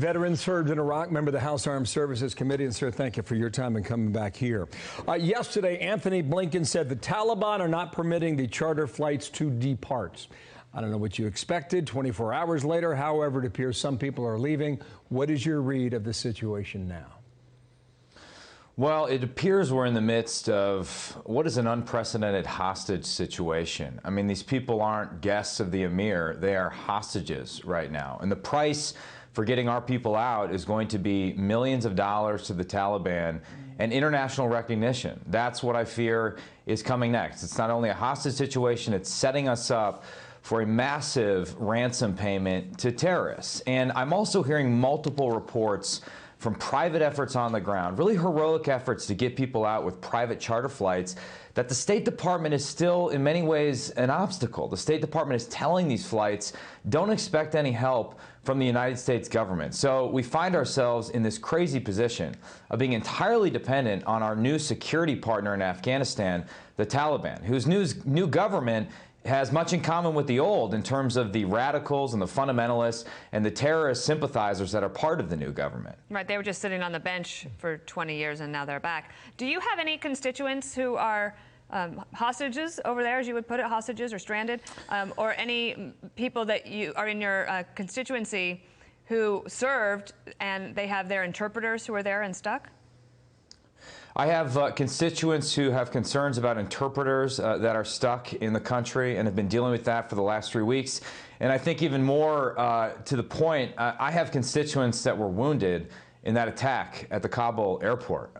Veteran served in Iraq, member of the House Armed Services Committee. And, sir, thank you for your time and coming back here. Yesterday, Anthony Blinken said the Taliban are not permitting the charter flights to depart. I don't know what you expected. 24 hours later, however, it appears some people are leaving. What is your read of the situation now? Well, it appears we're in the midst of what is an unprecedented hostage situation. I mean, these people aren't guests of the emir. They are hostages right now. And the price for getting our people out is going to be millions of dollars to the Taliban and international recognition. That's what I fear is coming next. It's not only a hostage situation, it's setting us up for a massive ransom payment to terrorists. And I'm also hearing multiple reports from private efforts on the ground, really heroic efforts to get people out with private charter flights, that the State Department is still, in many ways, an obstacle. The State Department is telling these flights, don't expect any help from the United States government. So we find ourselves in this crazy position of being entirely dependent on our new security partner in Afghanistan, the Taliban, whose new government has much in common with the old in terms of the radicals and the fundamentalists and the terrorist sympathizers that are part of the new government. Right, they were just sitting on the bench for 20 years and now they're back. Do you have any constituents who are hostages over there, as you would put it, hostages or stranded, or any people that you are in your constituency who served and they have their interpreters who are there and stuck? I have constituents who have concerns about interpreters that are stuck in the country and have been dealing with that for the last 3 weeks. And I think even more to the point, I have constituents that were wounded in that attack at the Kabul airport.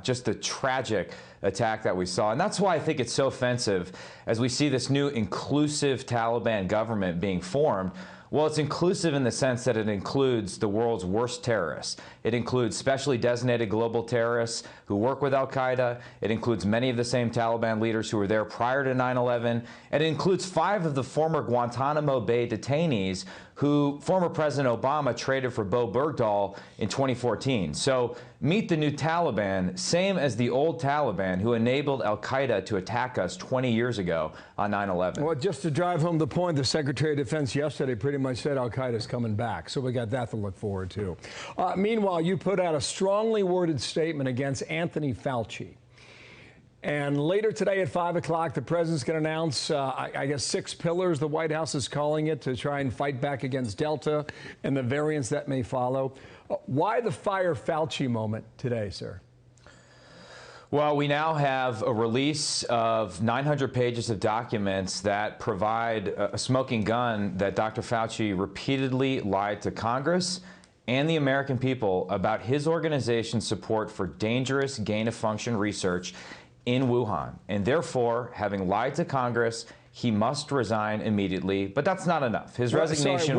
Just a tragic attack that we saw. And that's why I think it's so offensive as we see this new inclusive Taliban government being formed. Well, it's inclusive in the sense that it includes the world's worst terrorists. It includes specially designated global terrorists who work with al-Qaeda. It includes many of the same Taliban leaders who were there prior to 9/11. And it includes 5 of the former Guantanamo Bay detainees who former President Obama traded for Bo Bergdahl in 2014. So meet the new Taliban, same as the old Taliban who enabled al-Qaeda to attack us 20 years ago on 9/11. Well, just to drive home the point, the Secretary of Defense yesterday pretty much said al-Qaeda's coming back. So we got that to look forward to. Meanwhile, you put out a strongly worded statement against Anthony Fauci. And later today at 5 o'clock, the president's going to announce, I guess, 6 pillars, the White House is calling it, to try and fight back against Delta and the variants that may follow. Why the fire Fauci moment today, sir? Well, we now have a release of 900 pages of documents that provide a smoking gun that Dr. Fauci repeatedly lied to Congress and the American people about his organization's support for dangerous gain-of-function research in Wuhan. And therefore, having lied to Congress, he must resign immediately. But that's not enough. His resignation,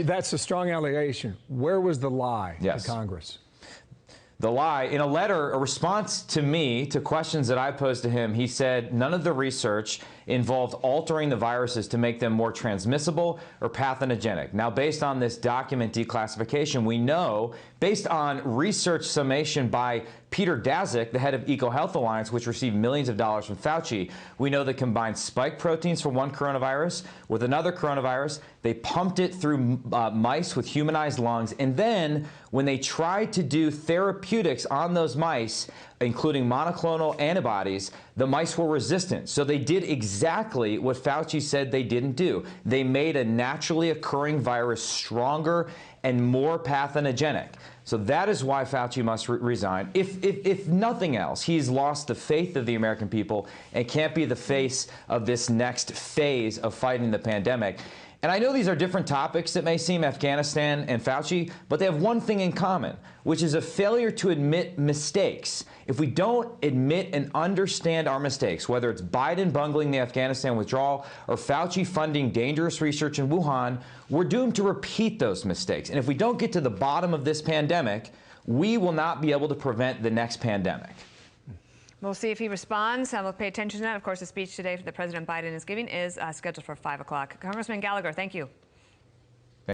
that's a strong allegation. Where was the lie to Congress? The lie, in a letter, a response to me, to questions that I posed to him, he said none of the research involved altering the viruses to make them more transmissible or pathogenic. Now, based on this document declassification, we know, based on research summation by Peter Daszak, the head of EcoHealth Alliance, which received millions of dollars from Fauci, we know that combined spike proteins for one coronavirus with another coronavirus, they pumped it through mice with humanized lungs, and then when they tried to do therapeutics on those mice, including monoclonal antibodies, the mice were resistant. So they did exactly what Fauci said they didn't do. They made a naturally occurring virus stronger and more pathogenic. So that is why Fauci must resign. If nothing else, he's lost the faith of the American people and can't be the face of this next phase of fighting the pandemic. And I know these are different topics that may seem, Afghanistan and Fauci, but they have one thing in common, which is a failure to admit mistakes. If we don't admit and understand our mistakes, whether it's Biden bungling the Afghanistan withdrawal or Fauci funding dangerous research in Wuhan, we're doomed to repeat those mistakes. And if we don't get to the bottom of this pandemic, we will not be able to prevent the next pandemic. We'll see if he responds, and we'll pay attention to that. Of course, the speech today that President Biden is giving is scheduled for 5 o'clock. Congressman Gallagher, thank you.